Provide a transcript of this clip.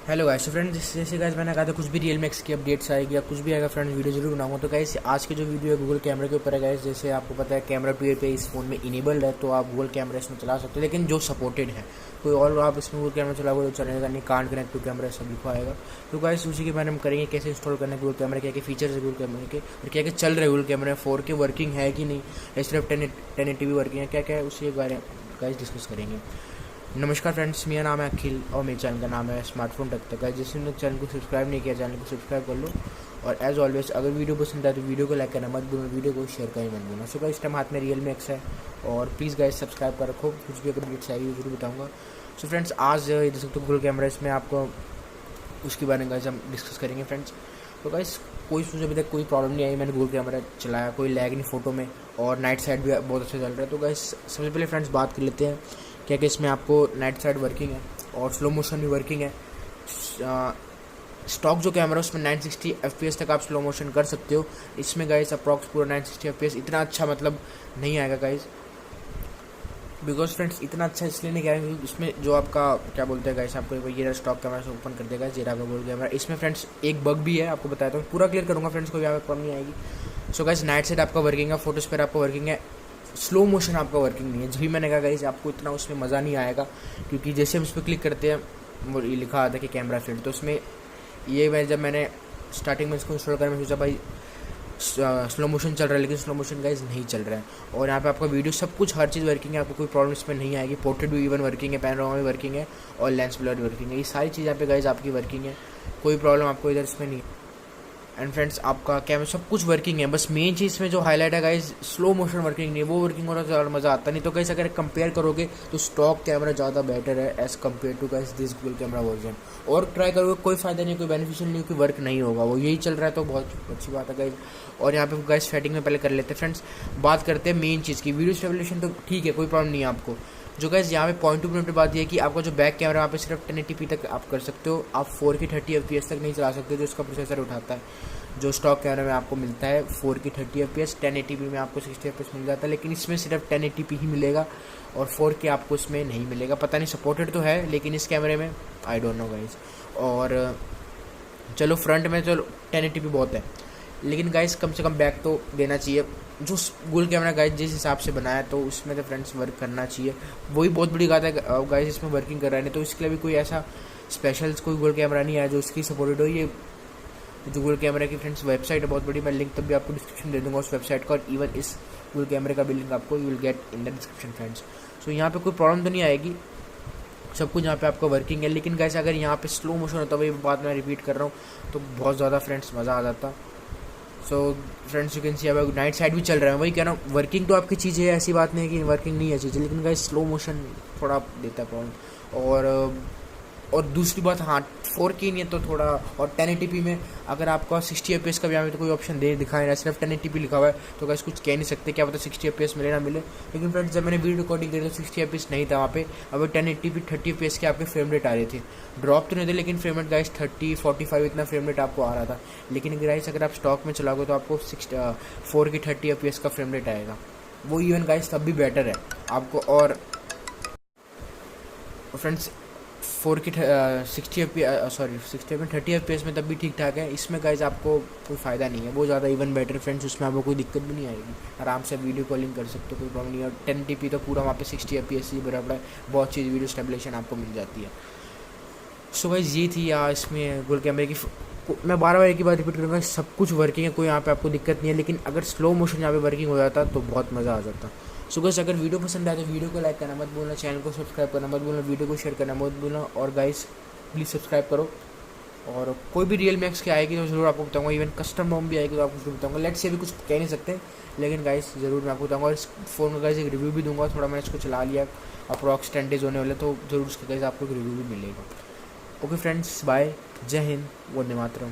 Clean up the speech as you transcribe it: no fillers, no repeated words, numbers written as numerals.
Hello guys. तो friends जैसे guys मैंने कहा था कुछ भी Realme X की अपडेट्स आएगी या कुछ भी आएगा फ्रेंड्स वीडियो जरूर बनाऊंगा। तो गाइस आज की जो वीडियो है गूगल कैमरे के ऊपर है गाइस। जैसे आपको पता है कैमरा टू पे इस फोन में इनेबल्ड है, तो आप गूगल कैमरा इसमें चला सकते हो, लेकिन जो सपोर्टेड है कोई और आप इसमें गूगल कैमरा चलाओगे तो चलेगा नहीं। कांट कनेक्ट टू कैमरा सब लिखा आएगा। तो गाइस उसी के बारे में करेंगे कैसे इंस्टॉल करना है गूगल कैमरा, क्या क्या फीचर्स है गूगल कैमरे के और क्या क्या चल रहे हैं गूगल कैमरा 4K वर्किंग है कि नहीं, या सिर्फ 1080p वर्किंग है, क्या क्या है उसी के बारे में गाइस डिस्कस करेंगे। नमस्कार फ्रेंड्स, मेरा नाम है अखिल और मेरे चैनल का नाम है स्मार्टफोन तक तक है। जिसने चैनल को सब्सक्राइब नहीं किया चैनल को सब्सक्राइब कर लो, और एज ऑलवेज अगर वीडियो पसंद आए तो वीडियो को लाइक करना मत भूलना, वीडियो को शेयर करना मत भूलना। सो गाइस इस टाइम हाथ में Realme X है और प्लीज़ गाइस सब्सक्राइब कर रखो, कुछ भी अगर अपडेट्स आएगी जरूर बताऊँगा। सो फ्रेंड्स आज देख सकते हो गूगल कैमरा, इसमें आपको उसके बारे में गाइस हम डिस्कस करेंगे फ्रेंड्स। तो गाइस मुझे अभी तक कोई प्रॉब्लम नहीं आई, मैंने गूगल कैमरा चलाया, कोई लैग नहीं फोटो में, और नाइट साइड भी बहुत अच्छा चल रहा है। तो गाइस सबसे पहले फ्रेंड्स बात कर लेते हैं क्या कि इसमें आपको नाइट साइड वर्किंग है और स्लो मोशन भी वर्किंग है। स्टॉक जो कैमरा है उसमें 960 FPS तक आप स्लो मोशन कर सकते हो। इसमें गाइस अप्रॉक्स पूरा 960 FPS इतना अच्छा मतलब नहीं आएगा गाइस, बिकॉज फ्रेंड्स इतना अच्छा इसलिए नहीं कह रहे क्योंकि इसमें जो आपका क्या बोलते हैं गाइस, आपको ये स्टॉक कैमरा से ओपन कर देगा जीरा का गूगल कैमरा। इसमें फ्रेंड्स एक बग भी है, आपको बताया तो पूरा क्लियर करूँगा फ्रेंड्स, कोई यहाँ पर प्रॉब्लम नहीं आएगी। सो गाइस नाइट साइड आपका वर्किंग है, फोटोज पर आपका वर्किंग है, स्लो मोशन आपका वर्किंग नहीं है। जब भी मैंने कहा गाइस आपको इतना उसमें मज़ा नहीं आएगा, क्योंकि जैसे हम उस पर क्लिक करते हैं वो ये लिखा आता है कि कैमरा फील्ड, तो उसमें ये जब मैंने स्टार्टिंग में इसको इंस्टॉल करा मैं सोचा भाई स्लो मोशन चल रहा है, लेकिन स्लो मोशन गाइस नहीं चल रहा है। और यहाँ पे आपका वीडियो सब कुछ हर चीज़ वर्किंग है, आपको कोई प्रॉब्लम इसमें नहीं आएगी। पोर्ट्रेट भी इवन वर्किंग है, पैनोरामा भी वर्किंग है और लेंस ब्लर भी वर्किंग है। ये सारी चीज़ यहाँ पे गाइस आपकी वर्किंग है, कोई प्रॉब्लम आपको इधर इसमें नहीं है। एंड फ्रेंड्स आपका कैमरा सब कुछ वर्किंग है, बस मेन चीज़ में जो हाईलाइट है गाइस स्लो मोशन वर्किंग नहीं है, वो वर्किंग हो रहा है तो ज़्यादा मज़ा आता नहीं। तो गाइस अगर कंपेयर करोगे तो स्टॉक कैमरा ज़्यादा बेटर है as compare to guys this Google camera version. और ट्राई करोगे कोई फ़ायदा नहीं, कोई बेनिफिशियल नहीं, कोई वर्क नहीं होगा, वो यही चल रहा है तो बहुत अच्छी बात है गाइस। और यहाँ पे गाइस सेटिंग में पहले कर लेते हैं फ्रेंड्स, बात करते हैं मेन चीज़ की। वीडियो स्टेबलाइजेशन तो ठीक है, कोई प्रॉब्लम नहीं है आपको। जो गाइस यहाँ पे पॉइंट टू पॉइंट पे बात यह है कि आपका जो बैक कैमरा वहाँ पे सिर्फ 1080p तक आप कर सकते हो, आप 4K 30 FPS तक नहीं चला सकते जो इसका प्रोसेसर उठाता है। जो स्टॉक कैमरा में आपको मिलता है 4K 30 FPS, 1080p में आपको 60 FPS मिल जाता है, लेकिन इसमें सिर्फ 1080p ही मिलेगा और 4K आपको इसमें नहीं मिलेगा। पता नहीं सपोर्टेड तो है लेकिन इस कैमरे में आई डोंट नो गाइस। और चलो फ्रंट में चलो 1080p बहुत है, लेकिन गाइस कम से कम बैक तो देना चाहिए। जो गूगल कैमरा गाइस जिस हिसाब से बनाया तो उसमें तो फ्रेंड्स वर्क करना चाहिए, वही बहुत बड़ी बात है गाइस। इसमें वर्किंग कर रहा है नहीं तो इसके लिए भी कोई ऐसा स्पेशल कोई गूगल कैमरा नहीं आया जो इसकी सपोर्टेड हो। ये जो गूगल कैमरा की फ्रेंड्स वेबसाइट है बहुत बड़ी, मैं लिंक तब भी आपको डिस्क्रिप्शन दे दूंगा उस वेबसाइट का, और इवन इस गूगल कैमरे का भी लिंक आपको you will get in the description friends. So यहाँ पे कोई प्रॉब्लम तो नहीं आएगी, सब कुछ यहाँ पे आपका वर्किंग है। लेकिन गाइस अगर यहाँ पे स्लो मोशन होता है, वही बात मैं रिपीट कर रहा हूँ, तो बहुत ज़्यादा फ्रेंड्स मज़ा आ जाता। So friends you can see अब नाइट साइड भी चल रहा है, वही कह रहा हूँ वर्किंग तो आपकी चीज़ है, ऐसी बात नहीं है कि वर्किंग नहीं है चीज़ें, लेकिन गाइस स्लो मोशन थोड़ा देता है प्रॉब्लम। और दूसरी बात हाँ 4K नहीं है तो थोड़ा, और 1080p में अगर आपका 60 FPS का भी यहाँ पे तो कोई ऑप्शन दिखा नहीं, सिर्फ 1080p लिखा हुआ है, तो गाइस कुछ कह नहीं सकते, क्या पता 60 FPS मिले ना मिले। लेकिन फ्रेंड्स जब मैंने वीडियो रिकॉर्डिंग करी तो 60 FPS नहीं था वहाँ पे, अब 1080p 30 FPS के आपके फ्रेम रेट आ रहे थे, ड्रॉप तो नहीं थे लेकिन फ्रेम रेट गाइस 30-45 इतना फ्रेम रेट आपको आ रहा था। लेकिन गाइस अगर आप स्टॉक में चलाओगे तो आपको 4K 30 FPS का फ्रेम रेट आएगा, वो इवन गाइस तब भी बेटर है आपको। और फ्रेंड्स 4K 60 30 FPS में तब भी ठीक ठाक है। इसमें गाइज आपको कोई फ़ायदा नहीं है, वो ज़्यादा इवन बेटर फ्रेंड्स, उसमें आपको कोई दिक्कत भी नहीं आएगी, आराम से वीडियो कॉलिंग कर सकते हो, कोई प्रॉब्लम नहीं है। और 1080p तो पूरा वहाँ पे 60 FPS ही बराबर है, बहुत चीज़ वीडियो स्टेबलाइजेशन आपको मिल जाती है। सो गाइज ये थी यार इसमें गूगल कैमरे की। मैं बार एक ही बात रिपीट करूँगा, सब कुछ वर्किंग है, कोई यहाँ पे आपको दिक्कत नहीं है, लेकिन अगर स्लो मोशन यहाँ पे वर्किंग हो जाता तो बहुत मज़ा आ जाता। सो गाइस अगर वीडियो पसंद आए तो वीडियो को लाइक करना मत भूलना, चैनल को सब्सक्राइब करना मत भूलना, वीडियो को शेयर करना मत भूलना, और गाइस प्लीज़ सब्सक्राइब करो। और कोई भी Realme X की आएगी तो ज़रूर आपको बताऊंगा, इवन कस्टम रोम भी आएगी तो आपको जरूर बताऊंगा। लेट्स से भी कुछ कह नहीं सकते, लेकिन गाइस ज़रूर मैं आपको बताऊंगा। और इस फ़ोन का गाइस एक रिव्यू भी दूंगा, थोड़ा मैंने इसको चला लिया, अप्रॉक्स 10 डेज होने वाले, तो ज़रूर उसका गाइस आपको एक रिव्यू भी मिलेगा। ओके फ्रेंड्स, बाय, जय हिंद, वंदे मातरम।